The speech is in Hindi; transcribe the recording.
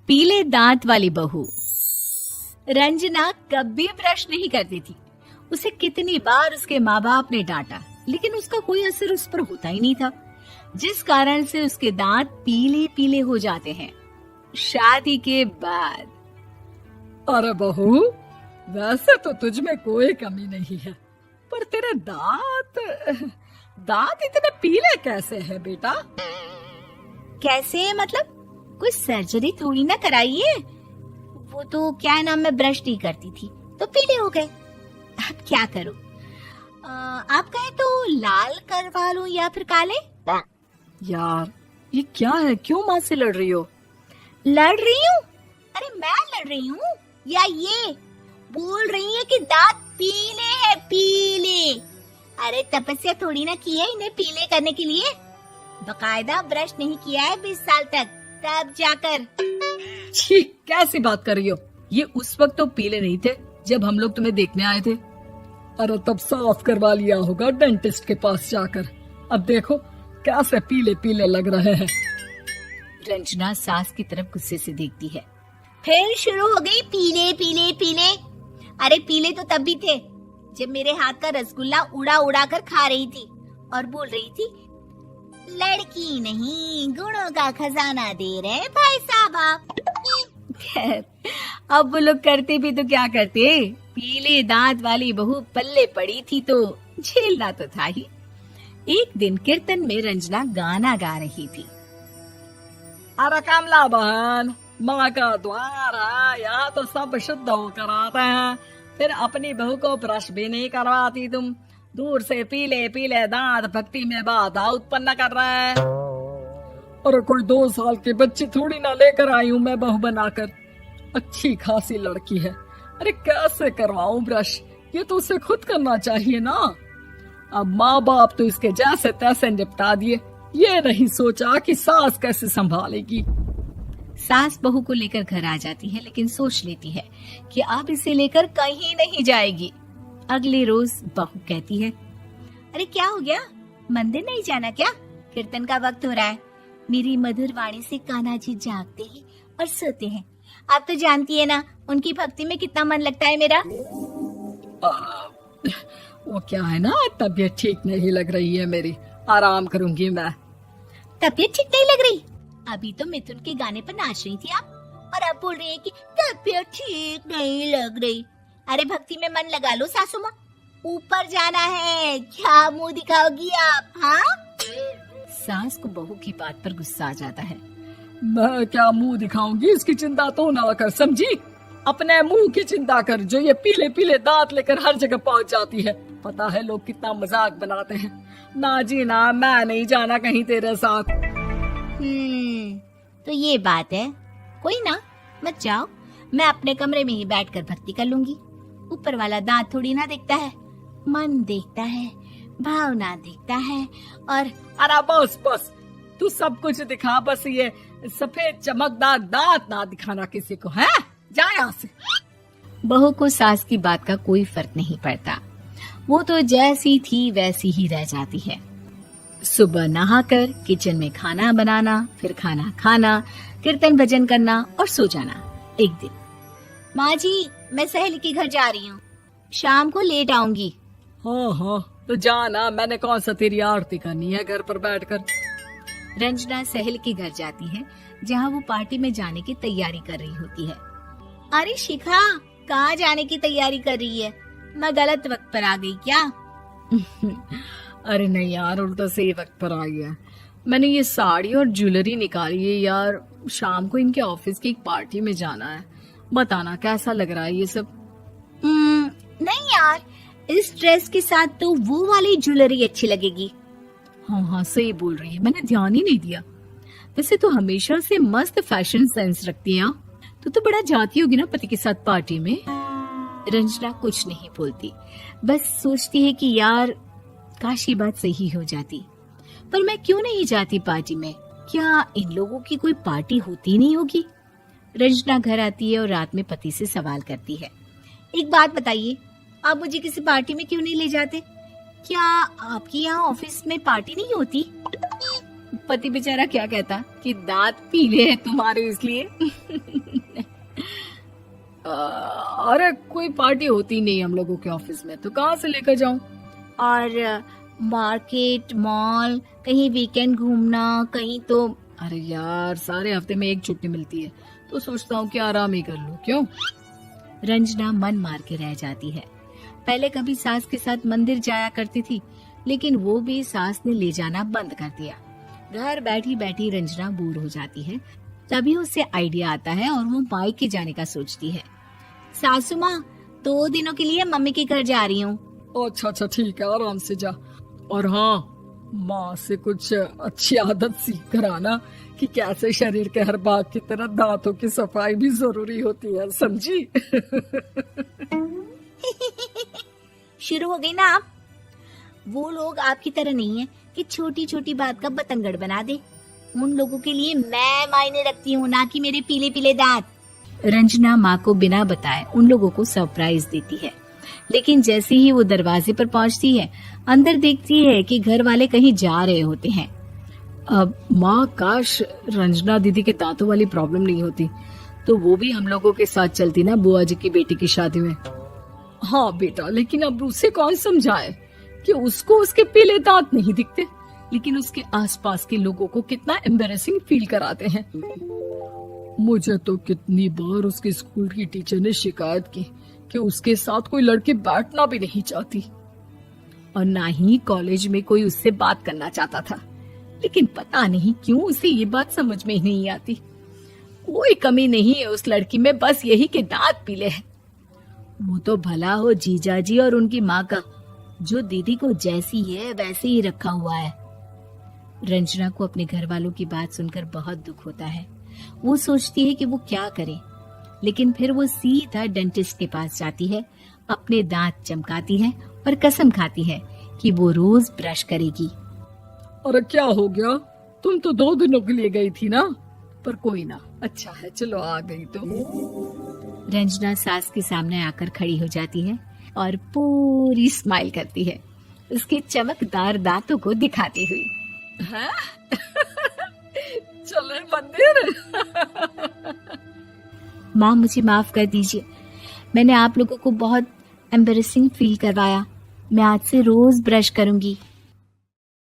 पीले दांत वाली बहू। रंजना कभी ब्रश नहीं करती थी। उसे कितनी बार उसके माँ बाप ने डांटा, लेकिन उसका कोई असर उस पर होता ही नहीं था, जिस कारण से उसके दांत पीले पीले हो जाते हैं। शादी के बाद अरे बहू, वैसे तो तुझ में कोई कमी नहीं है, पर तेरे दांत इतने पीले कैसे हैं बेटा? कैसे मतलब? कोई सर्जरी थोड़ी ना कराई है। वो तो क्या नाम, मैं ब्रश नहीं करती थी तो पीले हो गए। अब क्या करूं? आप कहें तो लाल करवा लूं या फिर काले? यार ये क्या है, क्यों माँ से लड़ रही हो? लड़ रही हूँ? अरे मैं लड़ रही हूँ या ये बोल रही है कि दांत पीले हैं, पीले। अरे तपस्या थोड़ी ना की है इन्हें पीले करने के लिए। बकायदा ब्रश नहीं किया है 20 साल तक, तब जाकर। छी, कैसी बात कर रही हो? ये उस वक्त तो पीले नहीं थे जब हम लोग तुम्हें देखने आए थे। अरे तब साफ करवा लिया होगा डेंटिस्ट के पास जाकर। अब देखो कैसे पीले पीले लग रहे हैं। रंजना सास की तरफ गुस्से से देखती है। फिर शुरू हो गई पीले पीले पीले। अरे पीले तो तब भी थे जब मेरे हाथ का रसगुल्ला उड़ा उड़ा कर खा रही थी और बोल रही थी, लड़की नहीं गुणों का खजाना दे रहे भाई साहब आप। खैर, अब वो लोग करते भी तो क्या करते, पीले दांत वाली बहू पल्ले पड़ी थी तो झेलना तो था ही। एक दिन कीर्तन में रंजना गाना गा रही थी। अरे कमला बहन, माँ का द्वार है, यहाँ तो सब शुद्ध होकर आते हैं, फिर अपनी बहू को ब्रश भी नहीं करवाती तुम। दूर से पीले पीले दांत भक्ति में बाधा उत्पन्न कर रहे हैं। अरे कोई 2 साल की बच्ची थोड़ी ना लेकर आई हूँ मैं बहू बनाकर। अच्छी खासी लड़की है, अरे कैसे करवाऊं ब्रश? ये तो उसे खुद करना चाहिए ना। अब माँ बाप तो इसके जैसे तैसे निपटा दिए, ये नहीं सोचा कि सास कैसे संभालेगी। सास बहू को लेकर घर आ जाती है, लेकिन सोच लेती है कि अब इसे लेकर कहीं नहीं जाएगी। अगले रोज बहू कहती है, अरे क्या हो गया, मंदिर नहीं जाना क्या? कीर्तन का वक्त हो रहा है। मेरी मधुर वाणी से कान्हा जी जागते हैं और सोते हैं। आप तो जानती है ना उनकी भक्ति में कितना मन लगता है मेरा। वो क्या है ना, तबीयत ठीक नहीं लग रही है मेरी, आराम करूंगी मैं। तबीयत ठीक नहीं लग रही? अभी तो मिथुन के गाने पर नाच रही थी आप, और अब बोल रही है कि तबीयत ठीक नहीं लग रही। अरे भक्ति में मन लगा लो सासू माँ, ऊपर जाना है, क्या मुंह दिखाओगी आप? हाँ? सास को बहू की बात पर गुस्सा आ जाता है। मैं क्या मुंह दिखाऊंगी, इसकी चिंता तो ना कर, समझी? अपने मुंह की चिंता कर, जो ये पीले पीले दांत लेकर हर जगह पहुंच जाती है। पता है लोग कितना मजाक बनाते हैं। ना जी ना, मैं नहीं जाना कहीं तेरे साथ। तो ये बात है, कोई ना, मत जाओ, मैं अपने कमरे में ही बैठकर भक्ति कर लूंगी। ऊपर वाला दांत थोड़ी ना देखता है, मन देखता है, भावना देखता है। और अरे बस बस, तू सब कुछ दिखा, बस ये सफेद चमकदार दांत ना दिखाना किसी को, है? जा यहाँ से। बहू को सास की बात का कोई फर्क नहीं पड़ता, वो तो जैसी थी वैसी ही रह जाती है। सुबह नहाकर किचन में खाना बनाना, फिर खाना खाना, कीर्तन भजन करना और सो जाना। एक दिन, माँ जी मैं सहेली के घर जा रही हूँ, शाम को लेट आऊंगी। हाँ हाँ तो जाना, मैंने कौन सा तेरी आरती करनी है घर पर बैठकर। रंजना सहेली के घर जाती है, जहाँ वो पार्टी में जाने की तैयारी कर रही होती है। अरे शिखा, कहाँ जाने की तैयारी कर रही है? मैं गलत वक्त पर आ गई क्या? अरे नहीं यार, उल्टा सही वक्त पर आ गया। मैंने ये साड़ी और ज्वेलरी निकाली है यार, शाम को इनके ऑफिस की एक पार्टी में जाना है। बताना कैसा लग रहा है ये सब? नहीं यार, इस ड्रेस के साथ तो वो वाली ज्वेलरी अच्छी लगेगी। हाँ हाँ सही बोल रही है, मैंने ध्यान ही नहीं दिया। वैसे तो हमेशा से मस्त फैशन सेंस रखती है। तो बड़ा जाती होगी ना पति के साथ पार्टी में। रंजना कुछ नहीं बोलती, बस सोचती है कि यार काश ये बात सही हो जाती, पर मैं क्यों नहीं जाती पार्टी में? क्या इन लोगों की कोई पार्टी होती नहीं होगी? रंजना घर आती है और रात में पति से सवाल करती है, एक बात बताइए, आप मुझे किसी पार्टी में क्यों नहीं ले जाते? क्या आपके यहाँ ऑफिस में पार्टी नहीं होती? पति बेचारा क्या कहता कि दांत पीले हैं तुम्हारे इसलिए। अरे कोई पार्टी होती नहीं हम लोगों के ऑफिस में, तो कहाँ से लेकर जाऊं? और मार्केट, मॉल, कहीं वीकेंड घूमना, कहीं तो। अरे यार, सारे हफ्ते में एक छुट्टी मिलती है, तो सोचता हूँ कि आराम ही कर लूं। क्यों? रंजना मन मार के रह जाती है। पहले कभी सास के साथ मंदिर जाया करती थी, लेकिन वो भी सास ने ले जाना बंद कर दिया। घर बैठी बैठी रंजना बोर हो जाती है। तभी उसे आइडिया आता है और वो मायके जाने का सोचती है। सासू माँ, 2 दिनों के लिए मम्मी के घर जा रही हूँ। अच्छा ठीक है, आराम से जा। और हाँ, माँ से कुछ अच्छी आदत सीख कर आना कि कैसे शरीर के हर भाग की तरह दांतों की सफाई भी जरूरी होती है, समझी? शुरू हो गई ना आप। वो लोग आपकी तरह नहीं है कि छोटी छोटी बात का बतंगड़ बना दे। उन लोगों के लिए मैं मायने रखती हूँ, ना कि मेरे पीले पीले दांत। रंजना माँ को बिना बताए उन लोगों को सरप्राइज देती है, लेकिन जैसे ही वो दरवाजे पर पहुंचती है, अंदर देखती है कि घर वाले कहीं जा रहे होते हैं। अब माँ, काश रंजना दीदी के दांतों वाली प्रॉब्लम नहीं होती, तो वो भी हम लोगों के साथ चलती ना बुआ जी की बेटी की शादी में। हाँ बेटा, लेकिन अब उसे कौन समझाए कि उसको उसके पीले दांत नहीं दिखते, लेकिन उसके आसपास के लोगों को कितना एम्बैरेसिंग फील कराते हैं। मुझे तो कितनी बार उसके स्कूल की टीचर ने शिकायत की कि उसके साथ कोई लड़की बैठना भी नहीं चाहती, और ना ही कॉलेज में कोई उससे बात करना चाहता था। लेकिन पता नहीं क्यों उसे ये बात समझ में ही नहीं आती। कोई कमी नहीं है उस लड़की में, बस यही कि दांत पीले हैं। वो तो भला हो जीजा जी और उनकी माँ का, जो दीदी को जैसी है वैसे ही रखा हुआ है। रंजना को अपने घर वालों की बात सुनकर बहुत दुख होता है। वो सोचती है कि वो क्या करे, लेकिन फिर वो सीधा डेंटिस्ट के पास जाती है, अपने दांत चमकाती है और कसम खाती है कि वो रोज ब्रश करेगी। अरे क्या हो गया? तुम तो 2 दिनों के लिए गई थी ना, पर कोई ना, अच्छा है, चलो आ गई तो। रंजना सास के सामने आकर खड़ी हो जाती है और पूरी स्माइल करती है, उसके चमकदार दांतों को दिखाती हुई। हैं? चले मंदिर। माँ, मुझे माफ कर दीजिए, मैंने आप लोगों को बहुत एम्बैरेसिंग फील करवाया। मैं आज से रोज ब्रश करूंगी।